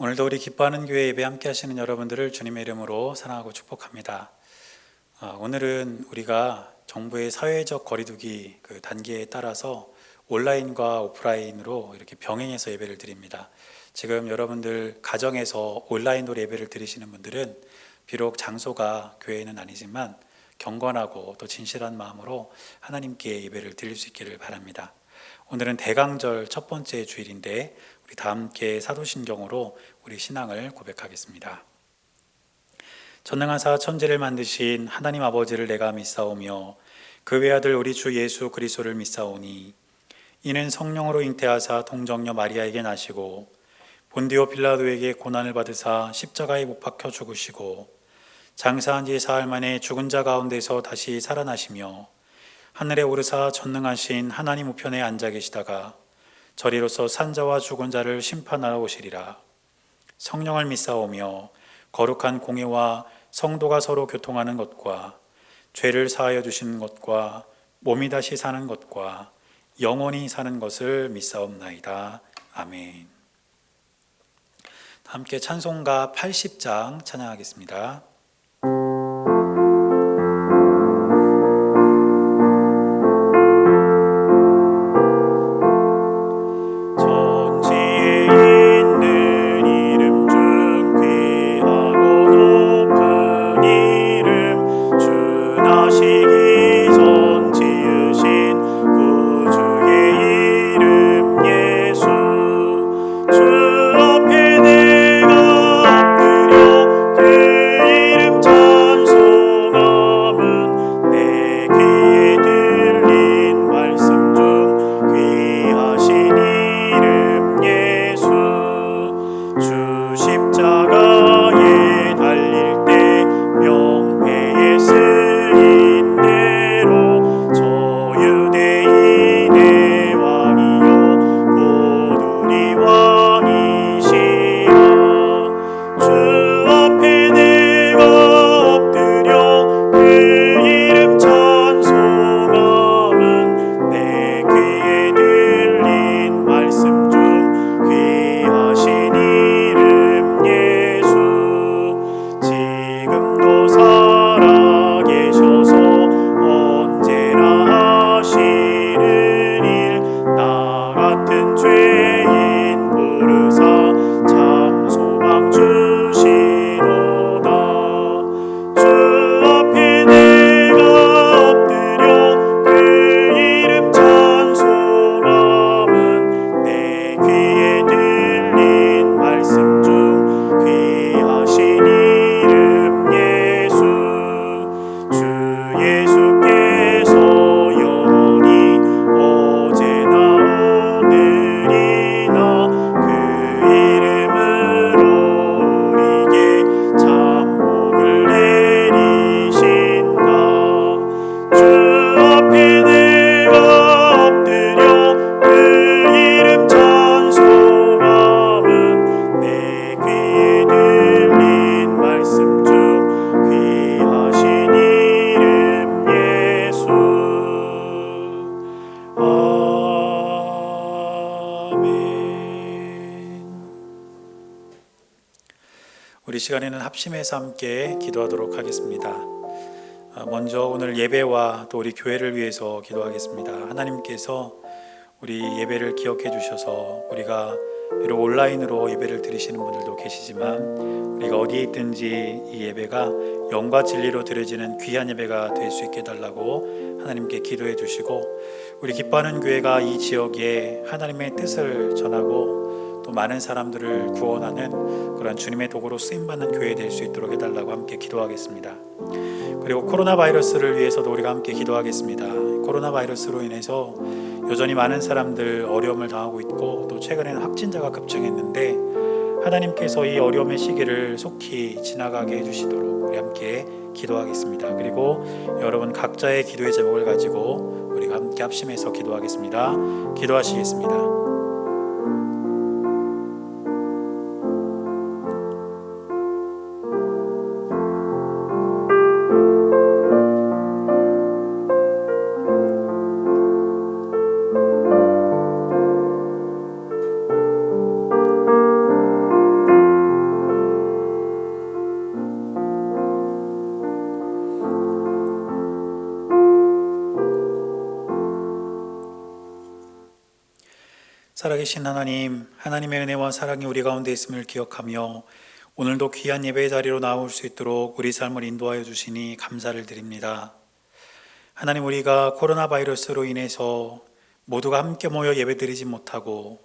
오늘도 우리 기뻐하는 교회 예배 함께 하시는 여러분들을 주님의 이름으로 사랑하고 축복합니다. 오늘은 우리가 정부의 사회적 거리두기 그 단계에 따라서 온라인과 오프라인으로 이렇게 병행해서 예배를 드립니다. 지금 여러분들 가정에서 온라인으로 예배를 드리시는 분들은 비록 장소가 교회는 아니지만 경건하고 또 진실한 마음으로 하나님께 예배를 드릴 수 있기를 바랍니다. 오늘은 대강절 첫 번째 주일인데 우리 다 함께 사도신경으로 우리 신앙을 고백하겠습니다. 전능하사 천지를 만드신 하나님 아버지를 내가 믿사오며 그 외아들 우리 주 예수 그리스도를 믿사오니 이는 성령으로 잉태하사 동정녀 마리아에게 나시고 본디오 빌라도에게 고난을 받으사 십자가에 못 박혀 죽으시고 장사한 지 사흘 만에 죽은 자 가운데서 다시 살아나시며 하늘에 오르사 전능하신 하나님 우편에 앉아 계시다가 저리로서 산자와 죽은 자를 심판하러 오시리라. 성령을 믿사오며 거룩한 공예와 성도가 서로 교통하는 것과 죄를 사하여 주시는 것과 몸이 다시 사는 것과 영원히 사는 것을 믿사옵나이다. 아멘. 함께 찬송가 80장 찬양하겠습니다. 우리 시간에는 합심해서 함께 기도하도록 하겠습니다. 먼저 오늘 예배와 또 우리 교회를 위해서 기도하겠습니다. 하나님께서 우리 예배를 기억해 주셔서 우리가 비록 온라인으로 예배를 드리시는 분들도 계시지만 우리가 어디에 있든지 이 예배가 영과 진리로 드려지는 귀한 예배가 될 수 있게 해달라고 하나님께 기도해 주시고 우리 기뻐하는 교회가 이 지역에 하나님의 뜻을 전하고 또 많은 사람들을 구원하는 그런 주님의 도구로 쓰임받는 교회 될 수 있도록 해달라고 함께 기도하겠습니다. 그리고 코로나 바이러스를 위해서도 우리가 함께 기도하겠습니다. 코로나 바이러스로 인해서 여전히 많은 사람들 어려움을 당하고 있고 또 최근에는 확진자가 급증했는데 하나님께서 이 어려움의 시기를 속히 지나가게 해주시도록 우리 함께 기도하겠습니다. 그리고 여러분 각자의 기도의 제목을 가지고 우리가 함께 합심해서 기도하겠습니다. 기도하시겠습니다. 살아계신 하나님, 하나님의 은혜와 사랑이 우리 가운데 있음을 기억하며 오늘도 귀한 예배의 자리로 나올 수 있도록 우리 삶을 인도하여 주시니 감사를 드립니다. 하나님, 우리가 코로나 바이러스로 인해서 모두가 함께 모여 예배드리지 못하고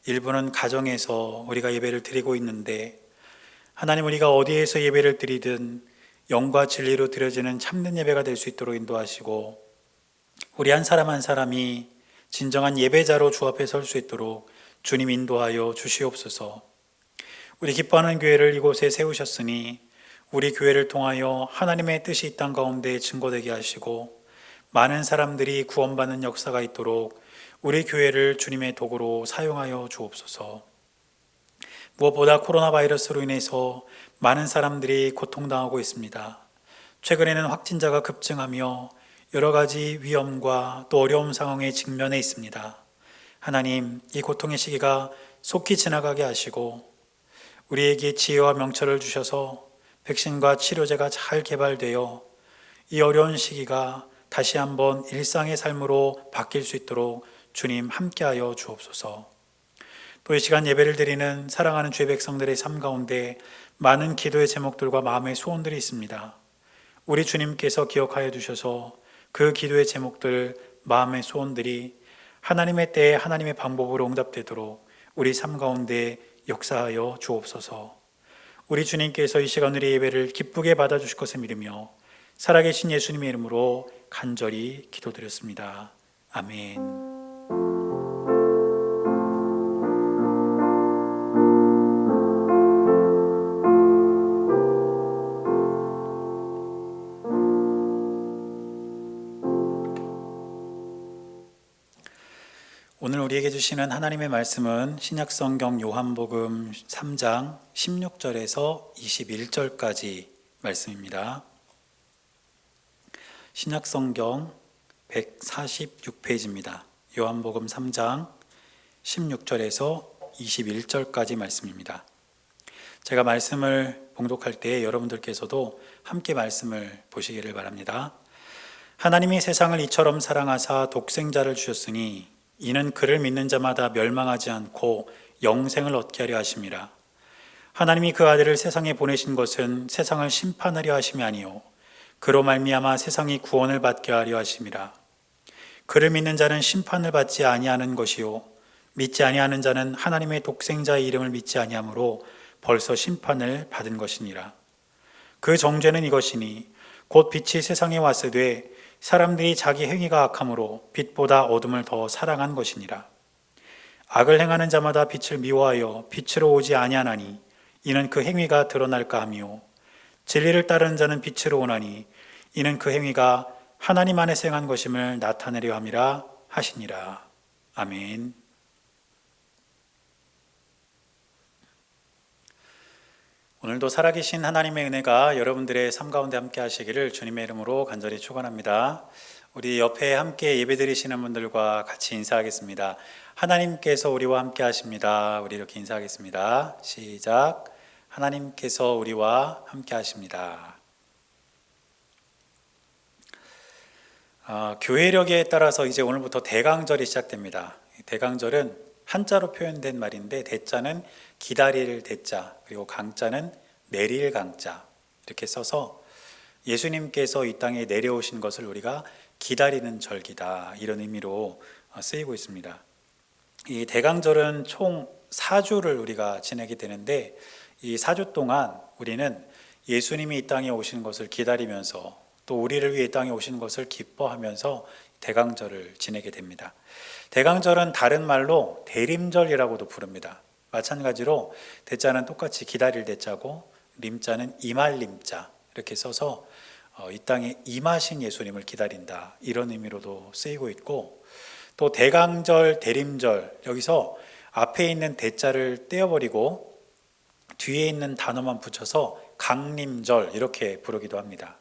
일부는 가정에서 우리가 예배를 드리고 있는데, 하나님, 우리가 어디에서 예배를 드리든 영과 진리로 드려지는 참된 예배가 될 수 있도록 인도하시고, 우리 한 사람 한 사람이 진정한 예배자로 주 앞에 설 수 있도록 주님 인도하여 주시옵소서. 우리 기뻐하는 교회를 이곳에 세우셨으니 우리 교회를 통하여 하나님의 뜻이 이 땅 가운데 증거되게 하시고 많은 사람들이 구원받는 역사가 있도록 우리 교회를 주님의 도구로 사용하여 주옵소서. 무엇보다 코로나 바이러스로 인해서 많은 사람들이 고통당하고 있습니다. 최근에는 확진자가 급증하며 여러 가지 위험과 또 어려운 상황에 직면해 있습니다. 하나님, 이 고통의 시기가 속히 지나가게 하시고 우리에게 지혜와 명철을 주셔서 백신과 치료제가 잘 개발되어 이 어려운 시기가 다시 한번 일상의 삶으로 바뀔 수 있도록 주님 함께하여 주옵소서. 또 이 시간 예배를 드리는 사랑하는 주의 백성들의 삶 가운데 많은 기도의 제목들과 마음의 소원들이 있습니다. 우리 주님께서 기억하여 주셔서 그 기도의 제목들, 마음의 소원들이 하나님의 때에 하나님의 방법으로 응답되도록 우리 삶 가운데 역사하여 주옵소서. 우리 주님께서 이 시간 우리 예배를 기쁘게 받아주실 것을 믿으며 살아계신 예수님의 이름으로 간절히 기도드렸습니다. 아멘. 오늘 우리에게 주시는 하나님의 말씀은 신약성경 요한복음 3장 16절에서 21절까지 말씀입니다. 신약성경 146페이지입니다. 요한복음 3장 16절에서 21절까지 말씀입니다. 제가 말씀을 봉독할 때 여러분들께서도 함께 말씀을 보시기를 바랍니다. 하나님이 세상을 이처럼 사랑하사 독생자를 주셨으니 이는 그를 믿는 자마다 멸망하지 않고 영생을 얻게 하려 하심이라. 하나님이 그 아들을 세상에 보내신 것은 세상을 심판하려 하심이 아니요 그로 말미암아 세상이 구원을 받게 하려 하심이라. 그를 믿는 자는 심판을 받지 아니하는 것이요 믿지 아니하는 자는 하나님의 독생자의 이름을 믿지 아니하므로 벌써 심판을 받은 것이니라. 그 정죄는 이것이니 곧 빛이 세상에 왔으되 사람들이 자기 행위가 악함으로 빛보다 어둠을 더 사랑한 것이니라. 악을 행하는 자마다 빛을 미워하여 빛으로 오지 아니하나니 이는 그 행위가 드러날까 하며 진리를 따르는 자는 빛으로 오나니 이는 그 행위가 하나님 안에서 행한 것임을 나타내려 함이라 하시니라. 아멘. 오늘도 살아계신 하나님의 은혜가 여러분들의 삶 가운데 함께 하시기를 주님의 이름으로 간절히 축원합니다. 우리 옆에 함께 예배드리시는 분들과 같이 인사하겠습니다. 하나님께서 우리와 함께 하십니다. 우리 이렇게 인사하겠습니다. 시작. 하나님께서 우리와 함께 하십니다. 교회력에 따라서 이제 오늘부터 대강절이 시작됩니다. 대강절은 한자로 표현된 말인데 대자는 기다릴 대자, 그리고 강자는 내릴 강자, 이렇게 써서 예수님께서 이 땅에 내려오신 것을 우리가 기다리는 절기다, 이런 의미로 쓰이고 있습니다. 이 대강절은 총 4주를 우리가 지내게 되는데 이 4주 동안 우리는 예수님이 이 땅에 오신 것을 기다리면서 또 우리를 위해 이 땅에 오신 것을 기뻐하면서 대강절을 지내게 됩니다. 대강절은 다른 말로 대림절이라고도 부릅니다. 마찬가지로 대자는 똑같이 기다릴 대자고 림자는 임할 림자, 이렇게 써서 이 땅에 임하신 예수님을 기다린다, 이런 의미로도 쓰이고 있고, 또 대강절, 대림절, 여기서 앞에 있는 대자를 떼어버리고 뒤에 있는 단어만 붙여서 강림절, 이렇게 부르기도 합니다.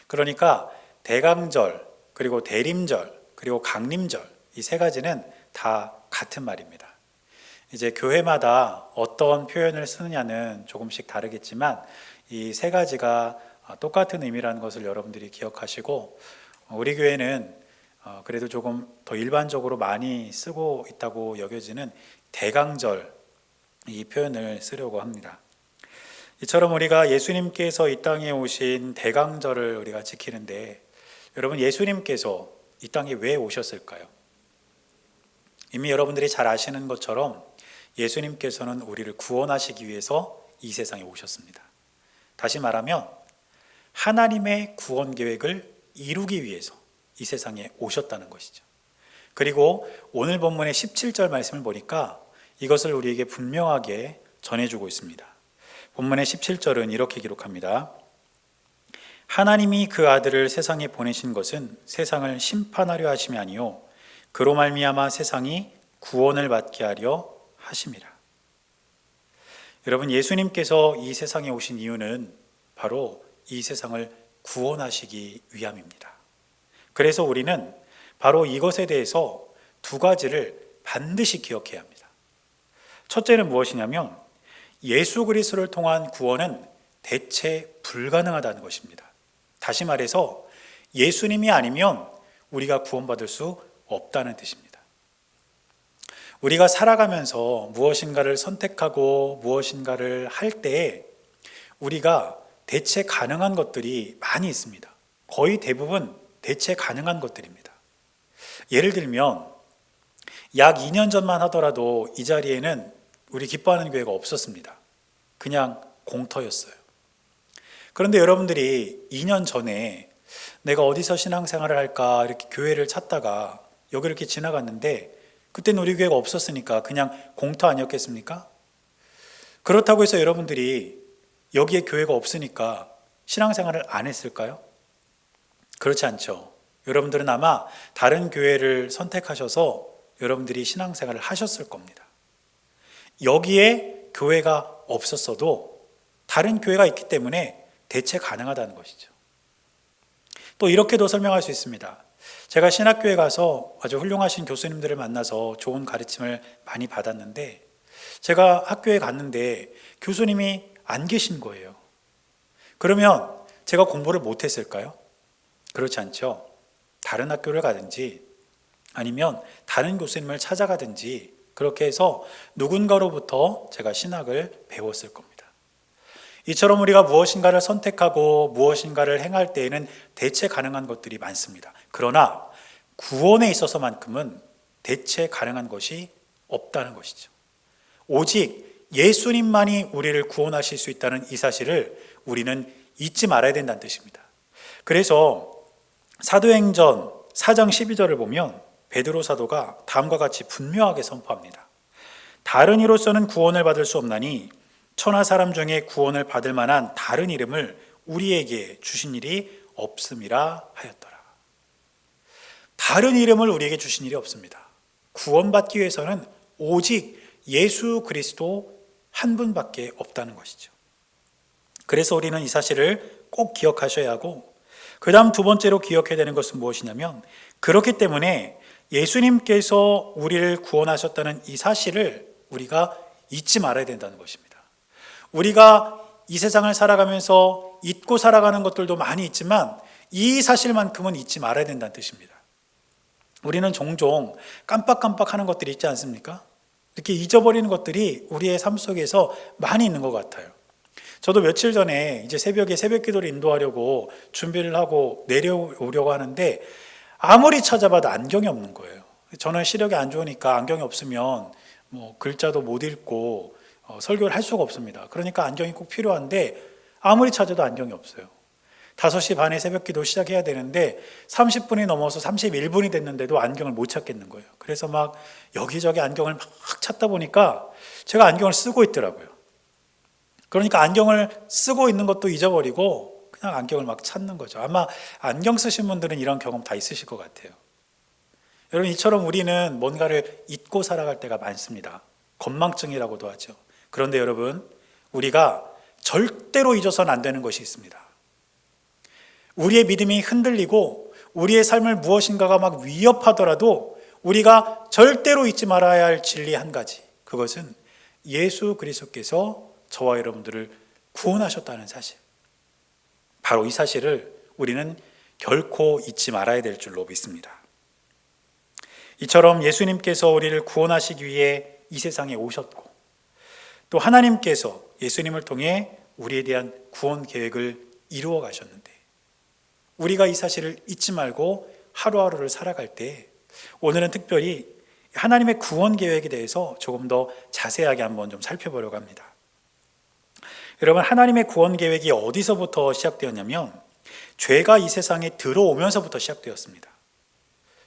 그러니까 대강절, 그리고 대림절, 그리고 강림절, 이 세 가지는 다 같은 말입니다. 이제 교회마다 어떤 표현을 쓰느냐는 조금씩 다르겠지만 이 세 가지가 똑같은 의미라는 것을 여러분들이 기억하시고, 우리 교회는 그래도 조금 더 일반적으로 많이 쓰고 있다고 여겨지는 대강절, 이 표현을 쓰려고 합니다. 이처럼 우리가 예수님께서 이 땅에 오신 대강절을 우리가 지키는데, 여러분, 예수님께서 이 땅에 왜 오셨을까요? 이미 여러분들이 잘 아시는 것처럼 예수님께서는 우리를 구원하시기 위해서 이 세상에 오셨습니다. 다시 말하면 하나님의 구원 계획을 이루기 위해서 이 세상에 오셨다는 것이죠. 그리고 오늘 본문의 17절 말씀을 보니까 이것을 우리에게 분명하게 전해주고 있습니다. 본문의 17절은 이렇게 기록합니다. 하나님이 그 아들을 세상에 보내신 것은 세상을 심판하려 하심이 아니요 그로 말미암아 세상이 구원을 받게 하려 하심이라. 여러분, 예수님께서 이 세상에 오신 이유는 바로 이 세상을 구원하시기 위함입니다. 그래서 우리는 바로 이것에 대해서 두 가지를 반드시 기억해야 합니다. 첫째는 무엇이냐면 예수 그리스도를 통한 구원은 대체 불가능하다는 것입니다. 다시 말해서 예수님이 아니면 우리가 구원받을 수 없다는 뜻입니다. 우리가 살아가면서 무엇인가를 선택하고 무엇인가를 할 때에 우리가 대체 가능한 것들이 많이 있습니다. 거의 대부분 대체 가능한 것들입니다. 예를 들면 약 2년 전만 하더라도 이 자리에는 우리 기뻐하는 교회가 없었습니다. 그냥 공터였어요. 그런데 여러분들이 2년 전에 내가 어디서 신앙생활을 할까 이렇게 교회를 찾다가 여기 이렇게 지나갔는데 그때는 우리 교회가 없었으니까 그냥 공터 아니었겠습니까? 그렇다고 해서 여러분들이 여기에 교회가 없으니까 신앙생활을 안 했을까요? 그렇지 않죠. 여러분들은 아마 다른 교회를 선택하셔서 여러분들이 신앙생활을 하셨을 겁니다. 여기에 교회가 없었어도 다른 교회가 있기 때문에 대체 가능하다는 것이죠. 또 이렇게도 설명할 수 있습니다. 제가 신학교에 가서 아주 훌륭하신 교수님들을 만나서 좋은 가르침을 많이 받았는데 제가 학교에 갔는데 교수님이 안 계신 거예요. 그러면 제가 공부를 못했을까요? 그렇지 않죠. 다른 학교를 가든지 아니면 다른 교수님을 찾아가든지 그렇게 해서 누군가로부터 제가 신학을 배웠을 겁니다. 이처럼 우리가 무엇인가를 선택하고 무엇인가를 행할 때에는 대체 가능한 것들이 많습니다. 그러나 구원에 있어서만큼은 대체 가능한 것이 없다는 것이죠. 오직 예수님만이 우리를 구원하실 수 있다는 이 사실을 우리는 잊지 말아야 된다는 뜻입니다. 그래서 사도행전 4장 12절을 보면 베드로 사도가 다음과 같이 분명하게 선포합니다. 다른 이로서는 구원을 받을 수 없나니 천하 사람 중에 구원을 받을 만한 다른 이름을 우리에게 주신 일이 없음이라 하였더라. 다른 이름을 우리에게 주신 일이 없습니다. 구원받기 위해서는 오직 예수 그리스도 한 분밖에 없다는 것이죠. 그래서 우리는 이 사실을 꼭 기억하셔야 하고, 그 다음 두 번째로 기억해야 되는 것은 무엇이냐면, 그렇기 때문에 예수님께서 우리를 구원하셨다는 이 사실을 우리가 잊지 말아야 된다는 것입니다. 우리가 이 세상을 살아가면서 잊고 살아가는 것들도 많이 있지만 이 사실만큼은 잊지 말아야 된다는 뜻입니다. 우리는 종종 깜빡깜빡하는 것들이 있지 않습니까? 이렇게 잊어버리는 것들이 우리의 삶 속에서 많이 있는 것 같아요. 저도 며칠 전에 이제 새벽에 새벽 기도를 인도하려고 준비를 하고 내려오려고 하는데 아무리 찾아봐도 안경이 없는 거예요. 저는 시력이 안 좋으니까 안경이 없으면 글자도 못 읽고 설교를 할 수가 없습니다. 그러니까 안경이 꼭 필요한데 아무리 찾아도 안경이 없어요. 5시 반에 새벽 기도 시작해야 되는데 30분이 넘어서 31분이 됐는데도 안경을 못 찾겠는 거예요. 그래서 막 여기저기 안경을 막 찾다 보니까 제가 안경을 쓰고 있더라고요. 그러니까 안경을 쓰고 있는 것도 잊어버리고 그냥 안경을 막 찾는 거죠. 아마 안경 쓰신 분들은 이런 경험 다 있으실 것 같아요. 여러분, 이처럼 우리는 뭔가를 잊고 살아갈 때가 많습니다. 건망증이라고도 하죠. 그런데 여러분, 우리가 절대로 잊어서는 안 되는 것이 있습니다. 우리의 믿음이 흔들리고 우리의 삶을 무엇인가가 막 위협하더라도 우리가 절대로 잊지 말아야 할 진리 한 가지, 그것은 예수 그리스도께서 저와 여러분들을 구원하셨다는 사실, 바로 이 사실을 우리는 결코 잊지 말아야 될 줄로 믿습니다. 이처럼 예수님께서 우리를 구원하시기 위해 이 세상에 오셨고, 또 하나님께서 예수님을 통해 우리에 대한 구원 계획을 이루어 가셨는데, 우리가 이 사실을 잊지 말고 하루하루를 살아갈 때 오늘은 특별히 하나님의 구원 계획에 대해서 조금 더 자세하게 한번 좀 살펴보려고 합니다. 여러분, 하나님의 구원 계획이 어디서부터 시작되었냐면 죄가 이 세상에 들어오면서부터 시작되었습니다.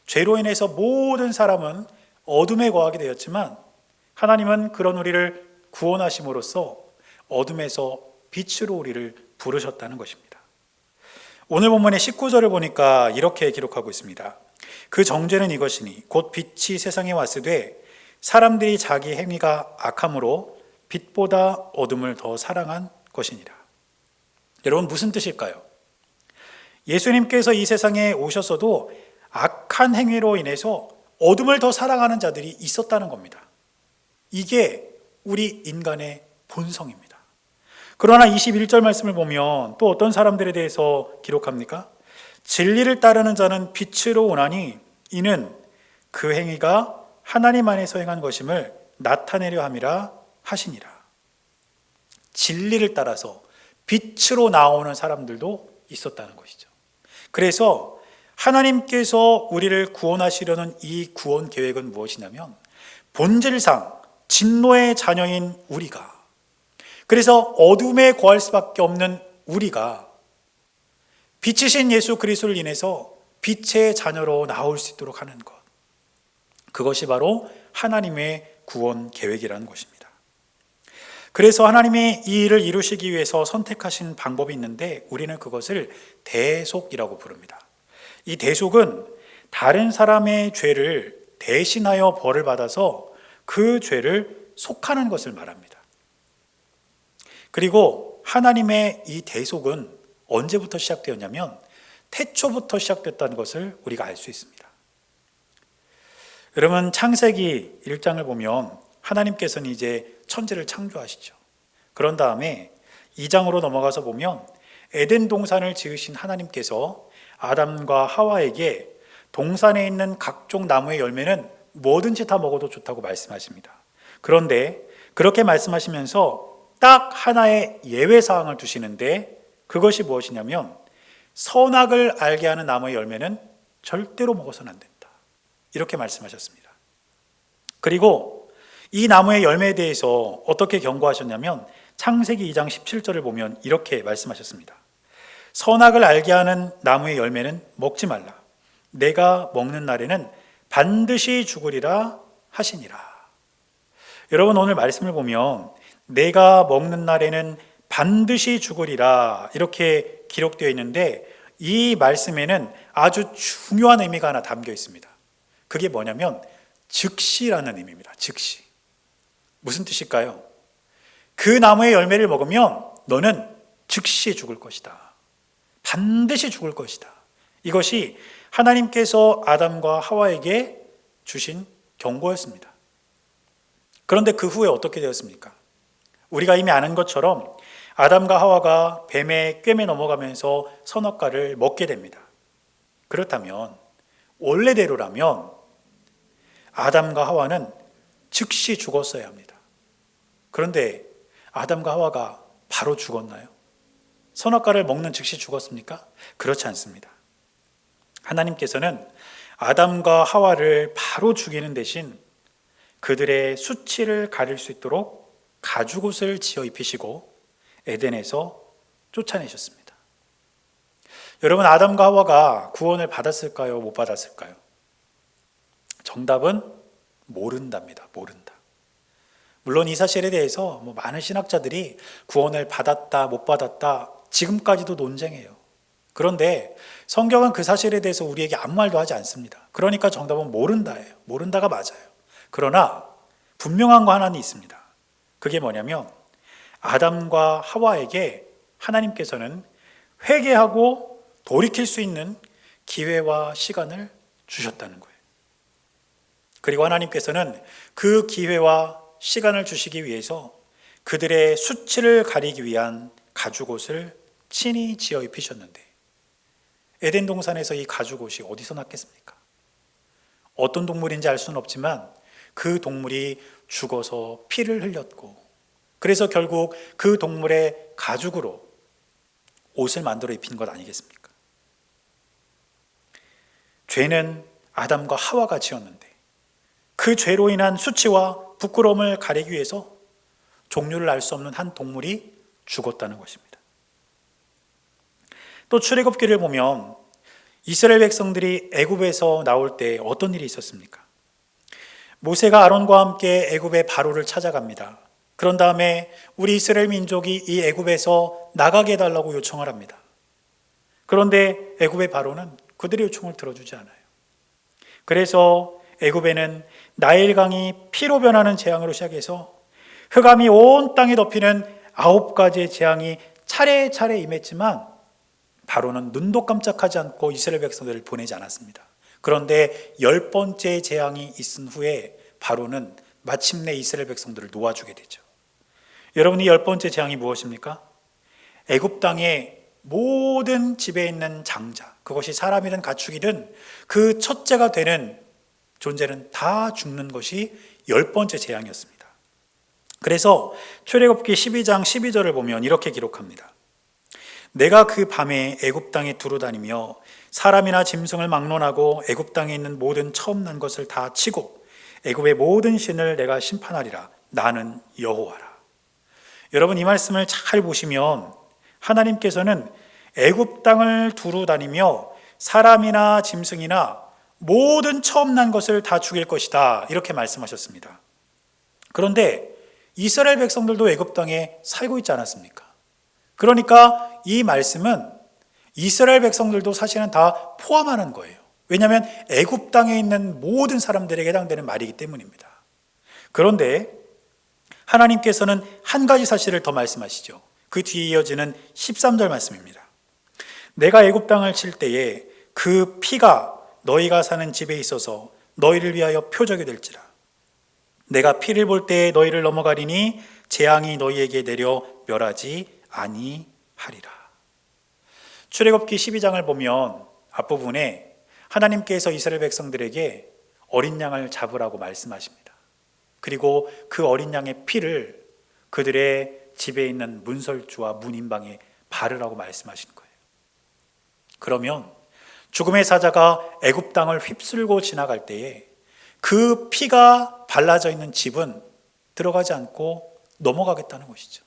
죄로 인해서 모든 사람은 어둠에 거하게 되었지만 하나님은 그런 우리를 구원하심으로써 어둠에서 빛으로 우리를 부르셨다는 것입니다. 오늘 본문의 19절을 보니까 이렇게 기록하고 있습니다. 그 정죄는 이것이니 곧 빛이 세상에 왔으되 사람들이 자기 행위가 악함으로 빛보다 어둠을 더 사랑한 것이니라. 여러분, 무슨 뜻일까요? 예수님께서 이 세상에 오셨어도 악한 행위로 인해서 어둠을 더 사랑하는 자들이 있었다는 겁니다. 이게 우리 인간의 본성입니다. 그러나 21절 말씀을 보면 또 어떤 사람들에 대해서 기록합니까? 진리를 따르는 자는 빛으로 오나니 이는 그 행위가 하나님 안에서 행한 것임을 나타내려 함이라 하시니라. 진리를 따라서 빛으로 나오는 사람들도 있었다는 것이죠. 그래서 하나님께서 우리를 구원하시려는 이 구원 계획은 무엇이냐면 본질상 진노의 자녀인 우리가, 그래서 어둠에 거할 수밖에 없는 우리가 빛이신 예수 그리스도를 인해서 빛의 자녀로 나올 수 있도록 하는 것, 그것이 바로 하나님의 구원 계획이라는 것입니다. 그래서 하나님이 이 일을 이루시기 위해서 선택하신 방법이 있는데 우리는 그것을 대속이라고 부릅니다. 이 대속은 다른 사람의 죄를 대신하여 벌을 받아서 그 죄를 속하는 것을 말합니다. 그리고 하나님의 이 대속은 언제부터 시작되었냐면 태초부터 시작됐다는 것을 우리가 알 수 있습니다. 여러분, 창세기 1장을 보면 하나님께서는 이제 천지를 창조하시죠. 그런 다음에 2장으로 넘어가서 보면 에덴 동산을 지으신 하나님께서 아담과 하와에게 동산에 있는 각종 나무의 열매는 뭐든지 다 먹어도 좋다고 말씀하십니다. 그런데 그렇게 말씀하시면서 딱 하나의 예외사항을 두시는데 그것이 무엇이냐면 선악을 알게 하는 나무의 열매는 절대로 먹어서는 안 된다, 이렇게 말씀하셨습니다. 그리고 이 나무의 열매에 대해서 어떻게 경고하셨냐면 창세기 2장 17절을 보면 이렇게 말씀하셨습니다. 선악을 알게 하는 나무의 열매는 먹지 말라. 내가 먹는 날에는 반드시 죽으리라 하시니라. 여러분, 오늘 말씀을 보면 내가 먹는 날에는 반드시 죽으리라 이렇게 기록되어 있는데 이 말씀에는 아주 중요한 의미가 하나 담겨 있습니다. 그게 뭐냐면 즉시라는 의미입니다. 즉시. 무슨 뜻일까요? 그 나무의 열매를 먹으면 너는 즉시 죽을 것이다. 반드시 죽을 것이다. 이것이 하나님께서 아담과 하와에게 주신 경고였습니다. 그런데 그 후에 어떻게 되었습니까? 우리가 이미 아는 것처럼 아담과 하와가 뱀의 꿰매 넘어가면서 선악과를 먹게 됩니다. 그렇다면 원래대로라면 아담과 하와는 즉시 죽었어야 합니다. 그런데 아담과 하와가 바로 죽었나요? 선악과를 먹는 즉시 죽었습니까? 그렇지 않습니다. 하나님께서는 아담과 하와를 바로 죽이는 대신 그들의 수치를 가릴 수 있도록 가죽옷을 지어 입히시고 에덴에서 쫓아내셨습니다. 여러분, 아담과 하와가 구원을 받았을까요? 못 받았을까요? 정답은 모른답니다. 모른다. 물론 이 사실에 대해서 많은 신학자들이 구원을 받았다 못 받았다 지금까지도 논쟁해요. 그런데 성경은 그 사실에 대해서 우리에게 아무 말도 하지 않습니다. 그러니까 정답은 모른다예요. 모른다가 맞아요. 그러나 분명한 거 하나는 있습니다. 그게 뭐냐면 아담과 하와에게 하나님께서는 회개하고 돌이킬 수 있는 기회와 시간을 주셨다는 거예요. 그리고 하나님께서는 그 기회와 시간을 주시기 위해서 그들의 수치를 가리기 위한 가죽옷을 친히 지어 입히셨는데 에덴 동산에서 이 가죽옷이 어디서 났겠습니까? 어떤 동물인지 알 수는 없지만 그 동물이 죽어서 피를 흘렸고, 그래서 결국 그 동물의 가죽으로 옷을 만들어 입힌 것 아니겠습니까? 죄는 아담과 하와가 지었는데 그 죄로 인한 수치와 부끄러움을 가리기 위해서 종류를 알 수 없는 한 동물이 죽었다는 것입니다. 또 출애굽기를 보면 이스라엘 백성들이 애굽에서 나올 때 어떤 일이 있었습니까? 모세가 아론과 함께 애굽의 바로를 찾아갑니다. 그런 다음에 우리 이스라엘 민족이 이 애굽에서 나가게 해달라고 요청을 합니다. 그런데 애굽의 바로는 그들의 요청을 들어주지 않아요. 그래서 애굽에는 나일강이 피로 변하는 재앙으로 시작해서 흑암이 온 땅에 덮이는 9가지의 재앙이 차례차례 임했지만 바로는 눈도 깜짝하지 않고 이스라엘 백성들을 보내지 않았습니다. 그런데 10번째 재앙이 있은 후에 바로는 마침내 이스라엘 백성들을 놓아주게 되죠. 여러분, 이 10번째 재앙이 무엇입니까? 애굽 땅의 모든 집에 있는 장자, 그것이 사람이든 가축이든 그 첫째가 되는 존재는 다 죽는 것이 10번째 재앙이었습니다. 그래서 출애굽기 12장 12절을 보면 이렇게 기록합니다. 내가 그 밤에 애굽 땅에 두루다니며 사람이나 짐승을 막론하고 애굽 땅에 있는 모든 처음 난 것을 다 치고 애굽의 모든 신을 내가 심판하리라. 나는 여호와라. 여러분, 이 말씀을 잘 보시면 하나님께서는 애굽 땅을 두루다니며 사람이나 짐승이나 모든 처음 난 것을 다 죽일 것이다, 이렇게 말씀하셨습니다. 그런데 이스라엘 백성들도 애굽 땅에 살고 있지 않았습니까? 그러니까 이 말씀은 이스라엘 백성들도 사실은 다 포함하는 거예요. 왜냐하면 애굽 땅에 있는 모든 사람들에게 해당되는 말이기 때문입니다. 그런데 하나님께서는 한 가지 사실을 더 말씀하시죠. 그 뒤에 이어지는 13절 말씀입니다. 내가 애굽 땅을 칠 때에 그 피가 너희가 사는 집에 있어서 너희를 위하여 표적이 될지라. 내가 피를 볼 때에 너희를 넘어가리니 재앙이 너희에게 내려 멸하지 아니하리라. 출애굽기 12장을 보면 앞부분에 하나님께서 이스라엘 백성들에게 어린 양을 잡으라고 말씀하십니다. 그리고 그 어린 양의 피를 그들의 집에 있는 문설주와 문인방에 바르라고 말씀하신 거예요. 그러면 죽음의 사자가 애굽 땅을 휩쓸고 지나갈 때에 그 피가 발라져 있는 집은 들어가지 않고 넘어가겠다는 것이죠.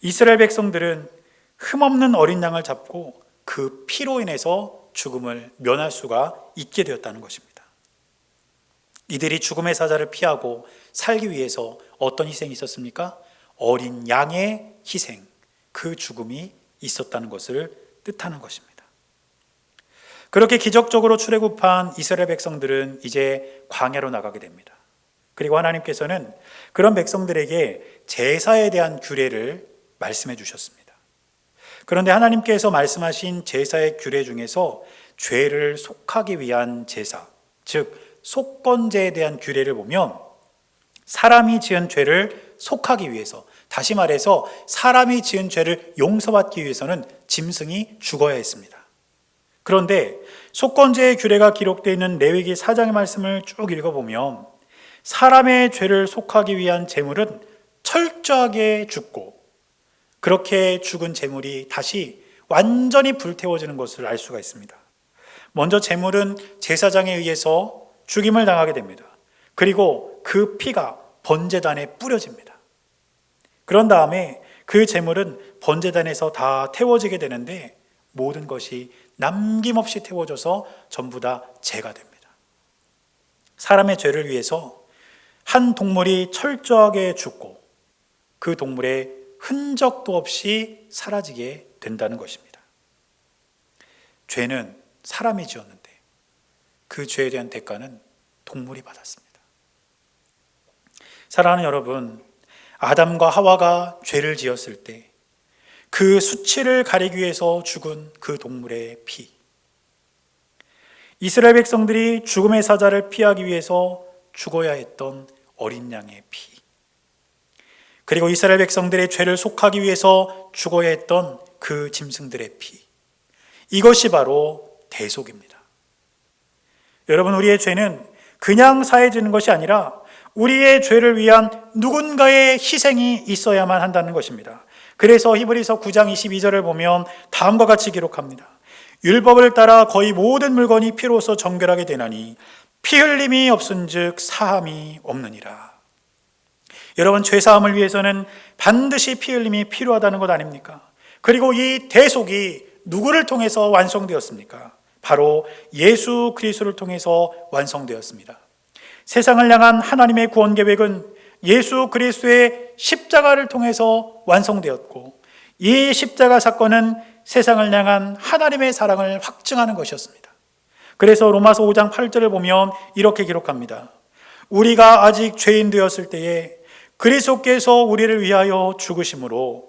이스라엘 백성들은 흠없는 어린 양을 잡고 그 피로 인해서 죽음을 면할 수가 있게 되었다는 것입니다. 이들이 죽음의 사자를 피하고 살기 위해서 어떤 희생이 있었습니까? 어린 양의 희생, 그 죽음이 있었다는 것을 뜻하는 것입니다. 그렇게 기적적으로 출애굽한 이스라엘 백성들은 이제 광야로 나가게 됩니다. 그리고 하나님께서는 그런 백성들에게 제사에 대한 규례를 말씀해 주셨습니다. 그런데 하나님께서 말씀하신 제사의 규례 중에서 죄를 속하기 위한 제사, 즉 속건제에 대한 규례를 보면 사람이 지은 죄를 속하기 위해서, 다시 말해서 사람이 지은 죄를 용서받기 위해서는 짐승이 죽어야 했습니다. 그런데 속건제의 규례가 기록되어 있는 레위기 4장의 말씀을 쭉 읽어보면 사람의 죄를 속하기 위한 제물은 철저하게 죽고 그렇게 죽은 제물이 다시 완전히 불태워지는 것을 알 수가 있습니다. 먼저 제물은 제사장에 의해서 죽임을 당하게 됩니다. 그리고 그 피가 번제단에 뿌려집니다. 그런 다음에 그 제물은 번제단에서 다 태워지게 되는데 모든 것이 남김없이 태워져서 전부 다 제가 됩니다. 사람의 죄를 위해서 한 동물이 철저하게 죽고 그 동물의 흔적도 없이 사라지게 된다는 것입니다. 죄는 사람이 지었는데 그 죄에 대한 대가는 동물이 받았습니다. 사랑하는 여러분, 아담과 하와가 죄를 지었을 때 그 수치를 가리기 위해서 죽은 그 동물의 피, 이스라엘 백성들이 죽음의 사자를 피하기 위해서 죽어야 했던 어린 양의 피, 그리고 이스라엘 백성들의 죄를 속하기 위해서 죽어야 했던 그 짐승들의 피, 이것이 바로 대속입니다. 여러분, 우리의 죄는 그냥 사해지는 것이 아니라 우리의 죄를 위한 누군가의 희생이 있어야만 한다는 것입니다. 그래서 히브리서 9장 22절을 보면 다음과 같이 기록합니다. 율법을 따라 거의 모든 물건이 피로써 정결하게 되나니 피 흘림이 없은즉 사함이 없느니라. 여러분, 죄사함을 위해서는 반드시 피 흘림이 필요하다는 것 아닙니까? 그리고 이 대속이 누구를 통해서 완성되었습니까? 바로 예수 그리스도를 통해서 완성되었습니다. 세상을 향한 하나님의 구원 계획은 예수 그리스도의 십자가를 통해서 완성되었고, 이 십자가 사건은 세상을 향한 하나님의 사랑을 확증하는 것이었습니다. 그래서 로마서 5장 8절을 보면 이렇게 기록합니다. 우리가 아직 죄인 되었을 때에 그리스도께서 우리를 위하여 죽으심으로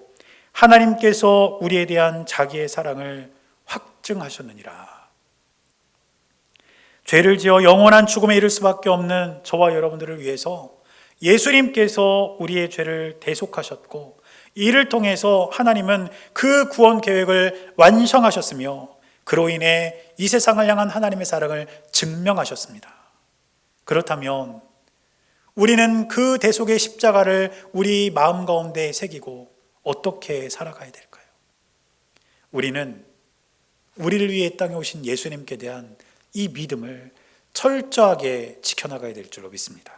하나님께서 우리에 대한 자기의 사랑을 확증하셨느니라. 죄를 지어 영원한 죽음에 이를 수밖에 없는 저와 여러분들을 위해서 예수님께서 우리의 죄를 대속하셨고, 이를 통해서 하나님은 그 구원 계획을 완성하셨으며 그로 인해 이 세상을 향한 하나님의 사랑을 증명하셨습니다. 그렇다면 우리는 그 대속의 십자가를 우리 마음 가운데 새기고 어떻게 살아가야 될까요? 우리는 우리를 위해 땅에 오신 예수님께 대한 이 믿음을 철저하게 지켜나가야 될 줄로 믿습니다.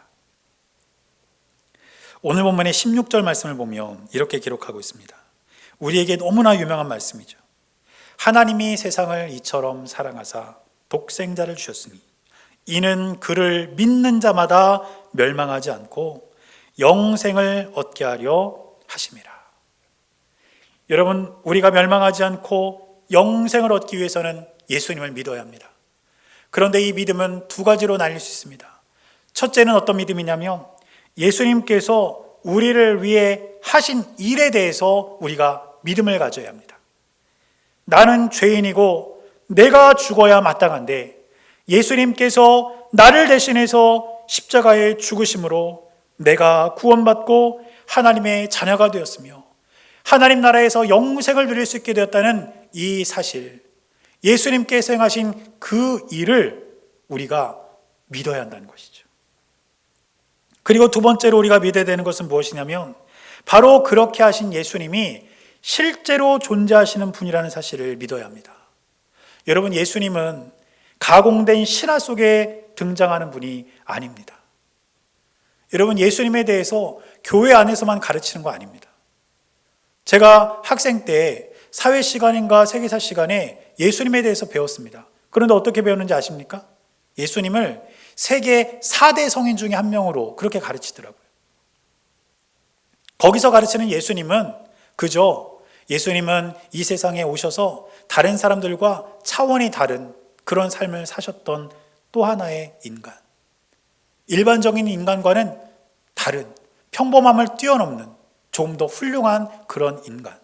오늘 본문의 16절 말씀을 보면 이렇게 기록하고 있습니다. 우리에게 너무나 유명한 말씀이죠. 하나님이 세상을 이처럼 사랑하사 독생자를 주셨으니 이는 그를 믿는 자마다 멸망하지 않고 영생을 얻게 하려 하심이라. 여러분, 우리가 멸망하지 않고 영생을 얻기 위해서는 예수님을 믿어야 합니다. 그런데 이 믿음은 두 가지로 나뉠 수 있습니다. 첫째는 어떤 믿음이냐면 예수님께서 우리를 위해 하신 일에 대해서 우리가 믿음을 가져야 합니다. 나는 죄인이고 내가 죽어야 마땅한데 예수님께서 나를 대신해서 십자가에 죽으심으로 내가 구원받고 하나님의 자녀가 되었으며 하나님 나라에서 영생을 누릴 수 있게 되었다는 이 사실, 예수님께서 행하신 그 일을 우리가 믿어야 한다는 것이죠. 그리고 두 번째로 우리가 믿어야 되는 것은 무엇이냐면 바로 그렇게 하신 예수님이 실제로 존재하시는 분이라는 사실을 믿어야 합니다. 여러분, 예수님은 가공된 신화 속에 등장하는 분이 아닙니다. 여러분, 예수님에 대해서 교회 안에서만 가르치는 거 아닙니다. 제가 학생 때 사회 시간인가 세계사 시간에 예수님에 대해서 배웠습니다. 그런데 어떻게 배웠는지 아십니까? 예수님을 세계 4대 성인 중에 한 명으로 그렇게 가르치더라고요. 거기서 가르치는 예수님은 그저 예수님은 이 세상에 오셔서 다른 사람들과 차원이 다른 그런 삶을 사셨던 또 하나의 인간, 일반적인 인간과는 다른 평범함을 뛰어넘는 조금 더 훌륭한 그런 인간,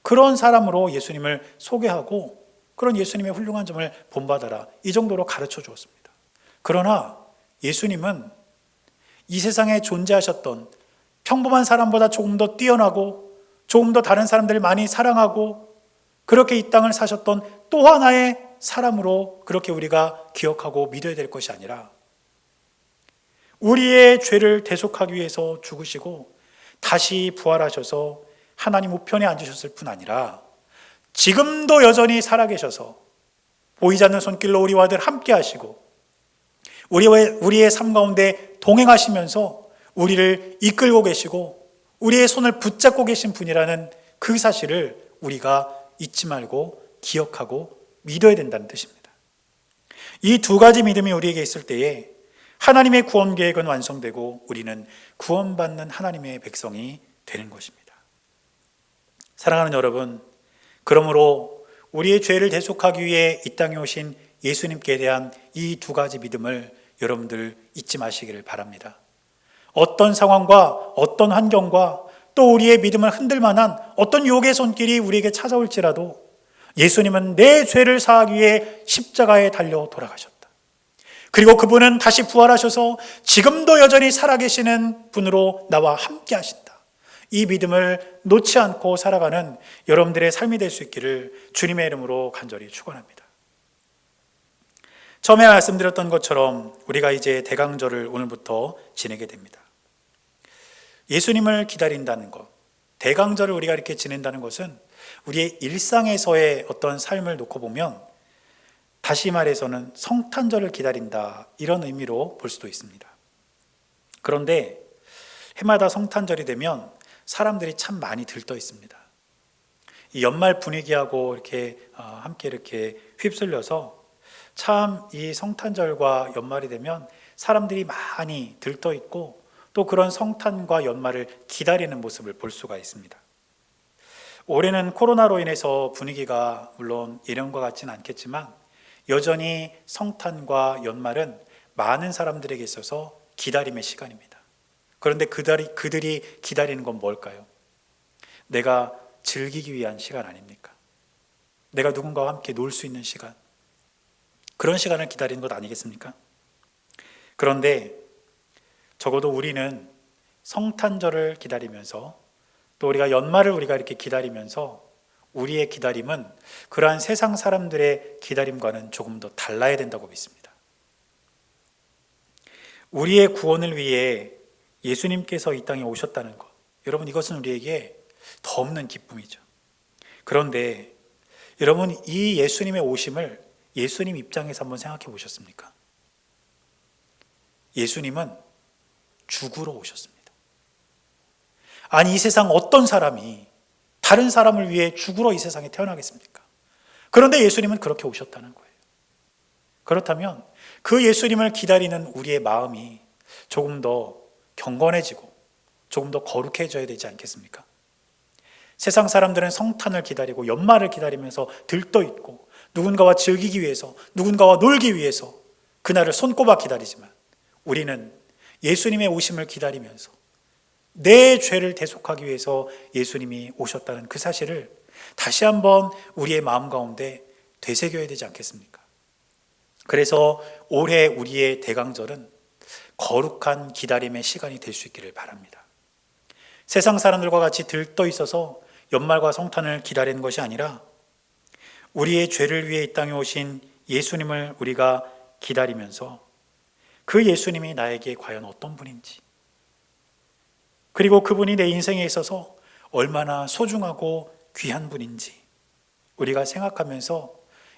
그런 사람으로 예수님을 소개하고 그런 예수님의 훌륭한 점을 본받아라, 이 정도로 가르쳐 주었습니다. 그러나 예수님은 이 세상에 존재하셨던 평범한 사람보다 조금 더 뛰어나고 조금 더 다른 사람들을 많이 사랑하고 그렇게 이 땅을 사셨던 또 하나의 사람으로 그렇게 우리가 기억하고 믿어야 될 것이 아니라 우리의 죄를 대속하기 위해서 죽으시고 다시 부활하셔서 하나님 우편에 앉으셨을 뿐 아니라 지금도 여전히 살아계셔서 보이지 않는 손길로 우리와 늘 함께 하시고 우리의 삶 가운데 동행하시면서 우리를 이끌고 계시고 우리의 손을 붙잡고 계신 분이라는 그 사실을 우리가 잊지 말고 기억하고 믿어야 된다는 뜻입니다. 이 두 가지 믿음이 우리에게 있을 때에 하나님의 구원 계획은 완성되고 우리는 구원받는 하나님의 백성이 되는 것입니다. 사랑하는 여러분, 그러므로 우리의 죄를 대속하기 위해 이 땅에 오신 예수님께 대한 이 두 가지 믿음을 여러분들 잊지 마시기를 바랍니다. 어떤 상황과 어떤 환경과 또 우리의 믿음을 흔들 만한 어떤 유혹의 손길이 우리에게 찾아올지라도 예수님은 내 죄를 사하기 위해 십자가에 달려 돌아가셨다. 그리고 그분은 다시 부활하셔서 지금도 여전히 살아계시는 분으로 나와 함께 하신다. 이 믿음을 놓지 않고 살아가는 여러분들의 삶이 될 수 있기를 주님의 이름으로 간절히 축원합니다. 처음에 말씀드렸던 것처럼 우리가 이제 대강절을 오늘부터 지내게 됩니다. 예수님을 기다린다는 것, 대강절을 우리가 이렇게 지낸다는 것은 우리의 일상에서의 어떤 삶을 놓고 보면 다시 말해서는 성탄절을 기다린다, 이런 의미로 볼 수도 있습니다. 그런데 해마다 성탄절이 되면 사람들이 참 많이 들떠 있습니다. 이 연말 분위기하고 이렇게 함께 이렇게 휩쓸려서 참 이 성탄절과 연말이 되면 사람들이 많이 들떠 있고 또 그런 성탄과 연말을 기다리는 모습을 볼 수가 있습니다. 올해는 코로나로 인해서 분위기가 물론 예년과 같지는 않겠지만 여전히 성탄과 연말은 많은 사람들에게 있어서 기다림의 시간입니다. 그런데 그들이 기다리는 건 뭘까요? 내가 즐기기 위한 시간 아닙니까? 내가 누군가와 함께 놀 수 있는 시간, 그런 시간을 기다리는 것 아니겠습니까? 그런데 적어도 우리는 성탄절을 기다리면서 또 우리가 연말을 우리가 이렇게 기다리면서 우리의 기다림은 그러한 세상 사람들의 기다림과는 조금 더 달라야 된다고 믿습니다. 우리의 구원을 위해 예수님께서 이 땅에 오셨다는 것, 여러분, 이것은 우리에게 더 없는 기쁨이죠. 그런데 여러분, 이 예수님의 오심을 예수님 입장에서 한번 생각해 보셨습니까? 예수님은 죽으러 오셨습니다. 아니, 이 세상 어떤 사람이 다른 사람을 위해 죽으러 이 세상에 태어나겠습니까? 그런데 예수님은 그렇게 오셨다는 거예요. 그렇다면 그 예수님을 기다리는 우리의 마음이 조금 더 경건해지고 조금 더 거룩해져야 되지 않겠습니까? 세상 사람들은 성탄을 기다리고 연말을 기다리면서 들떠있고 누군가와 즐기기 위해서, 누군가와 놀기 위해서 그날을 손꼽아 기다리지만 우리는 예수님의 오심을 기다리면서 내 죄를 대속하기 위해서 예수님이 오셨다는 그 사실을 다시 한번 우리의 마음 가운데 되새겨야 되지 않겠습니까? 그래서 올해 우리의 대강절은 거룩한 기다림의 시간이 될 수 있기를 바랍니다. 세상 사람들과 같이 들떠 있어서 연말과 성탄을 기다리는 것이 아니라 우리의 죄를 위해 이 땅에 오신 예수님을 우리가 기다리면서 그 예수님이 나에게 과연 어떤 분인지, 그리고 그분이 내 인생에 있어서 얼마나 소중하고 귀한 분인지 우리가 생각하면서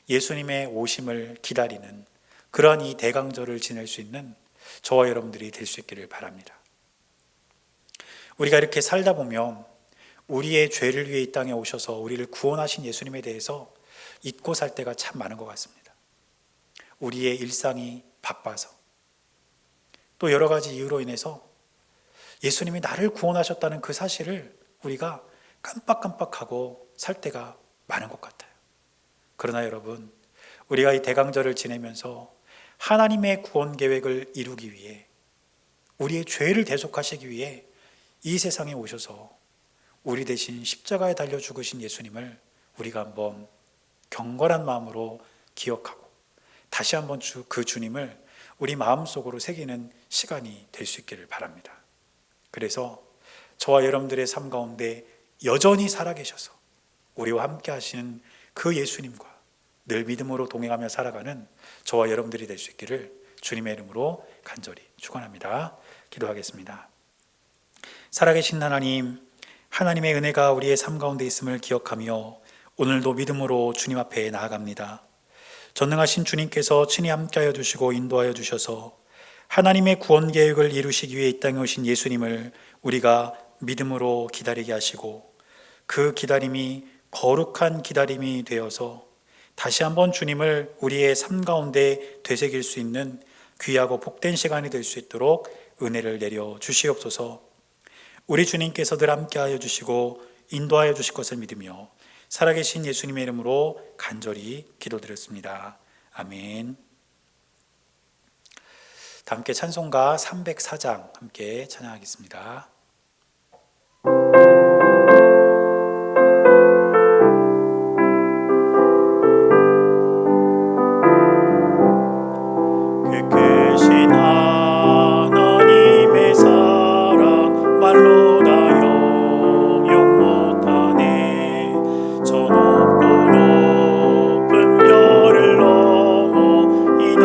예수님의 오심을 기다리는 그러한 이 대강절을 지낼 수 있는 저와 여러분들이 될 수 있기를 바랍니다. 우리가 이렇게 살다 보면 우리의 죄를 위해 이 땅에 오셔서 우리를 구원하신 예수님에 대해서 잊고 살 때가 참 많은 것 같습니다. 우리의 일상이 바빠서 또 여러 가지 이유로 인해서 예수님이 나를 구원하셨다는 그 사실을 우리가 깜빡깜빡하고 살 때가 많은 것 같아요. 그러나 여러분, 우리가 이 대강절을 지내면서 하나님의 구원 계획을 이루기 위해, 우리의 죄를 대속하시기 위해 이 세상에 오셔서 우리 대신 십자가에 달려 죽으신 예수님을 우리가 한번 경건한 마음으로 기억하고 다시 한번 그 주님을 우리 마음속으로 새기는 시간이 될 수 있기를 바랍니다. 그래서 저와 여러분들의 삶 가운데 여전히 살아계셔서 우리와 함께 하시는 그 예수님과 늘 믿음으로 동행하며 살아가는 저와 여러분들이 될 수 있기를 주님의 이름으로 간절히 축원합니다. 기도하겠습니다. 살아계신 하나님, 하나님의 은혜가 우리의 삶 가운데 있음을 기억하며 오늘도 믿음으로 주님 앞에 나아갑니다. 전능하신 주님께서 친히 함께하여 주시고 인도하여 주셔서 하나님의 구원 계획을 이루시기 위해 이 땅에 오신 예수님을 우리가 믿음으로 기다리게 하시고 그 기다림이 거룩한 기다림이 되어서 다시 한번 주님을 우리의 삶 가운데 되새길 수 있는 귀하고 복된 시간이 될 수 있도록 은혜를 내려 주시옵소서. 우리 주님께서 늘 함께하여 주시고 인도하여 주실 것을 믿으며 살아계신 예수님의 이름으로 간절히 기도드렸습니다. 아멘. 다 함께 찬송가 304장 함께 찬양하겠습니다. 계신 하나님의 사랑 말로 다 영영 못하네. 저 높고 높은 별을 넘어 이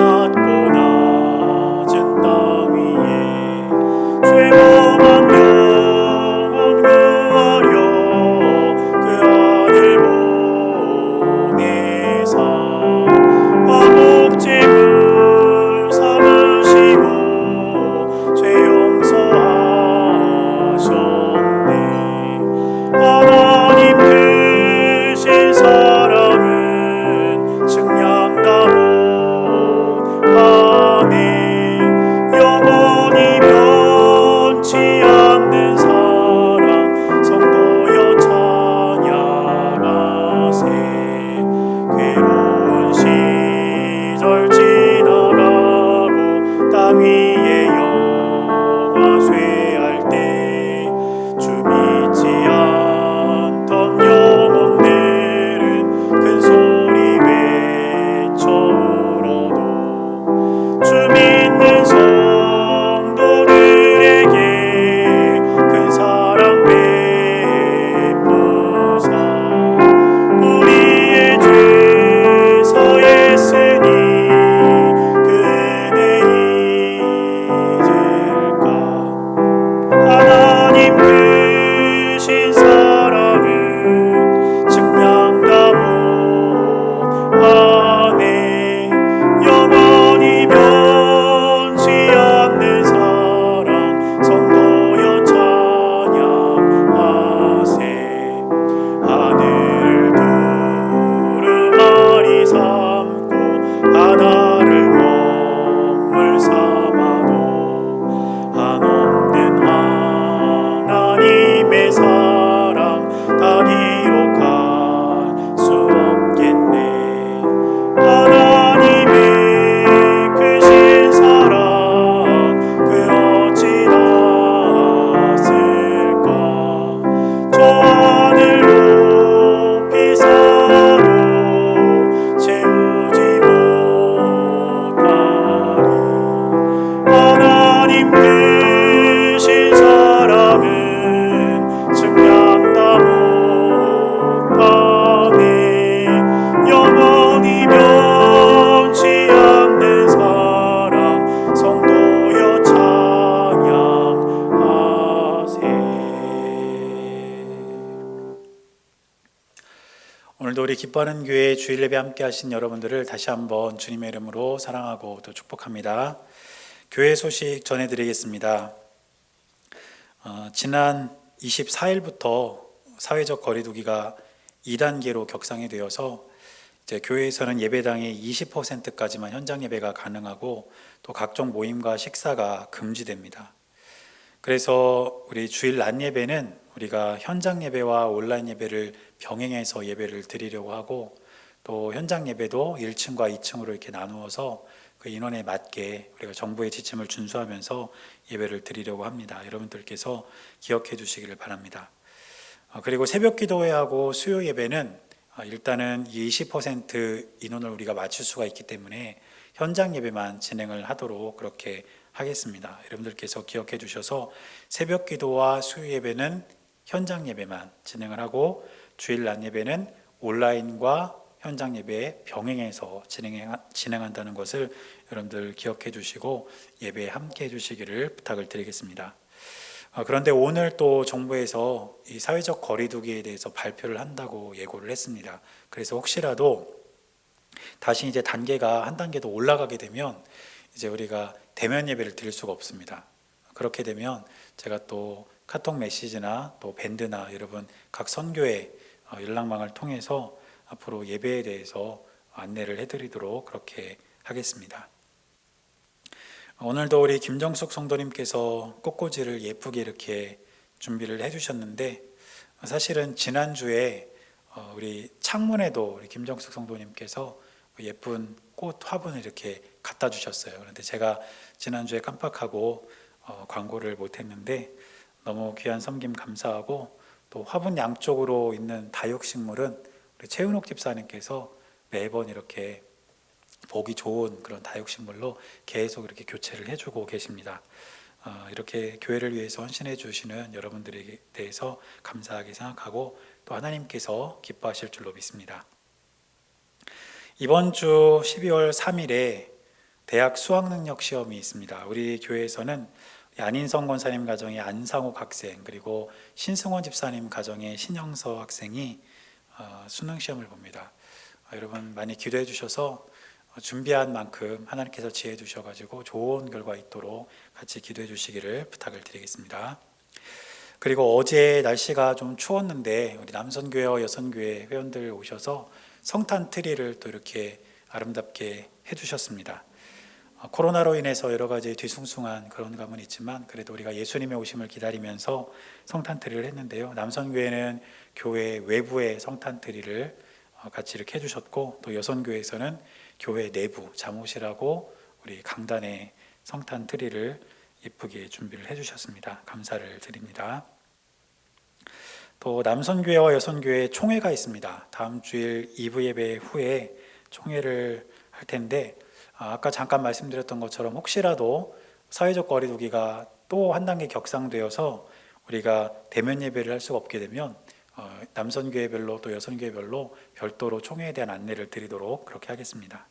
우리 기뻐하는 교회 주일 예배 함께 하신 여러분들을 다시 한번 주님의 이름으로 사랑하고 또 축복합니다. 교회 소식 전해드리겠습니다. 지난 24일부터 사회적 거리두기가 2단계로 격상이 되어서 이제 교회에서는 예배당의 20%까지만 현장 예배가 가능하고 또 각종 모임과 식사가 금지됩니다. 그래서 우리 주일 낮 예배는 우리가 현장 예배와 온라인 예배를 병행해서 예배를 드리려고 하고, 또 현장 예배도 1층과 2층으로 이렇게 나누어서 그 인원에 맞게 우리가 정부의 지침을 준수하면서 예배를 드리려고 합니다. 여러분들께서 기억해 주시기를 바랍니다. 그리고 새벽 기도회하고 수요 예배는 일단은 20% 인원을 우리가 맞출 수가 있기 때문에 현장 예배만 진행을 하도록 그렇게 하겠습니다. 여러분들께서 기억해 주셔서 새벽 기도와 수요 예배는 현장 예배만 진행을 하고, 주일 낮 예배는 온라인과 현장 예배 병행해서 진행한다는 것을 여러분들 기억해 주시고 예배에 함께 해 주시기를 부탁을 드리겠습니다. 그런데 오늘 또 정부에서 이 사회적 거리두기에 대해서 발표를 한다고 예고를 했습니다. 그래서 혹시라도 다시 이제 단계가 한 단계 더 올라가게 되면 이제 우리가 대면 예배를 드릴 수가 없습니다. 그렇게 되면 제가 또 카톡 메시지나 또 밴드나 여러분 각 선교회 연락망을 통해서 앞으로 예배에 대해서 안내를 해드리도록 그렇게 하겠습니다. 오늘도 우리 김정숙 성도님께서 꽃꽂이를 예쁘게 이렇게 준비를 해주셨는데, 사실은 지난주에 우리 창문에도 우리 김정숙 성도님께서 예쁜 꽃 화분을 이렇게 갖다 주셨어요. 그런데 제가 지난주에 깜빡하고 광고를 못했는데 너무 귀한 섬김 감사하고, 또 화분 양쪽으로 있는 다육식물은 우리 최은옥 집사님께서 매번 이렇게 보기 좋은 그런 다육식물로 계속 이렇게 교체를 해주고 계십니다. 이렇게 교회를 위해서 헌신해 주시는 여러분들에 대해서 감사하게 생각하고 또 하나님께서 기뻐하실 줄로 믿습니다. 이번 주 12월 3일에 대학 수학능력 시험이 있습니다. 우리 교회에서는 안인성 권사님 가정의 안상욱 학생, 그리고 신승원 집사님 가정의 신영서 학생이 수능 시험을 봅니다. 여러분 많이 기도해 주셔서 준비한 만큼 하나님께서 지혜 주셔가지고 좋은 결과 있도록 같이 기도해 주시기를 부탁을 드리겠습니다. 그리고 어제 날씨가 좀 추웠는데 우리 남선교회와 여선교회 회원들 오셔서 성탄 트리를 또 이렇게 아름답게 해주셨습니다. 코로나로 인해서 여러 가지 뒤숭숭한 그런 감은 있지만 그래도 우리가 예수님의 오심을 기다리면서 성탄 트리를 했는데요. 남선교회는 교회 외부에 성탄 트리를 같이 이렇게 해주셨고, 또 여선교회에서는 교회 내부 잠옷이라고 우리 강단에 성탄 트리를 예쁘게 준비를 해주셨습니다. 감사를 드립니다. 또 남선교회와 여선교회 총회가 있습니다. 다음 주일 2부 예배 후에 총회를 할 텐데, 아까 잠깐 말씀드렸던 것처럼 혹시라도 사회적 거리두기가 또 한 단계 격상되어서 우리가 대면 예배를 할 수가 없게 되면 남선교회별로 또 여선교회별로 별도로 총회에 대한 안내를 드리도록 그렇게 하겠습니다.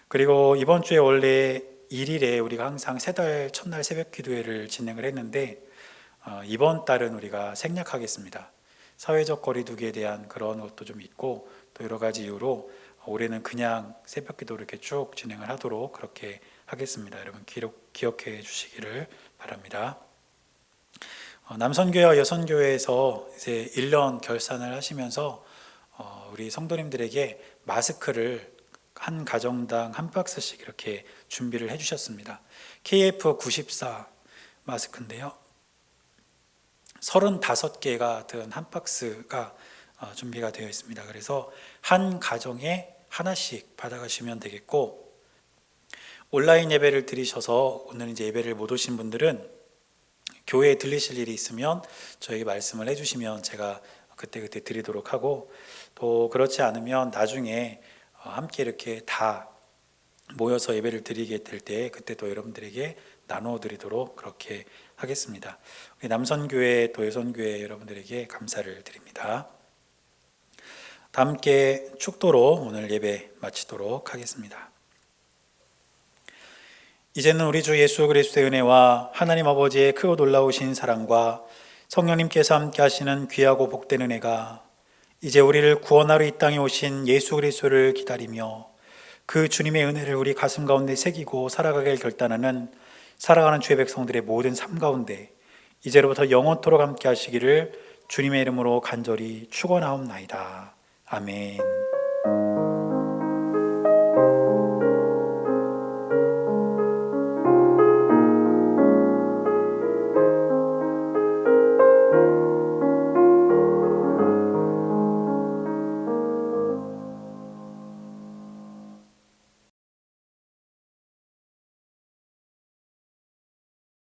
그리고 이번 주에 원래 1일에 우리가 항상 세 달 첫날 새벽 기도회를 진행을 했는데 이번 달은 우리가 생략하겠습니다. 사회적 거리두기에 대한 그런 것도 좀 있고 또 여러 가지 이유로 올해는 그냥 새벽 기도를 이렇게 쭉 진행을 하도록 그렇게 하겠습니다. 여러분 기억해 주시기를 바랍니다. 남선교회와 여선교회에서 이제 1년 결산을 하시면서 우리 성도님들에게 마스크를 한 가정당 한 박스씩 이렇게 준비를 해주셨습니다. KF94 마스크인데요. 35개가 든 한 박스가 준비가 되어 있습니다. 그래서 한 가정에 하나씩 받아가시면 되겠고, 온라인 예배를 드리셔서 오늘 이제 예배를 못 오신 분들은 교회에 들리실 일이 있으면 저에게 말씀을 해주시면 제가 그때 드리도록 하고, 또 그렇지 않으면 나중에 함께 이렇게 다 모여서 예배를 드리게 될 때 그때 또 여러분들에게 나누어 드리도록 그렇게 하겠습니다. 우리 남선교회 또 여선교회 여러분들에게 감사를 드립니다. 다 함께 축도로 오늘 예배 마치도록 하겠습니다. 이제는 우리 주 예수 그리스도의 은혜와 하나님 아버지의 크고 놀라우신 사랑과 성령님께서 함께 하시는 귀하고 복된 은혜가 이제 우리를 구원하러 이 땅에 오신 예수 그리스도를 기다리며 그 주님의 은혜를 우리 가슴 가운데 새기고 살아가길 결단하는 살아가는 주의 백성들의 모든 삶 가운데 이제로부터 영원토록 함께 하시기를 주님의 이름으로 간절히 축원하옵나이다. 아멘.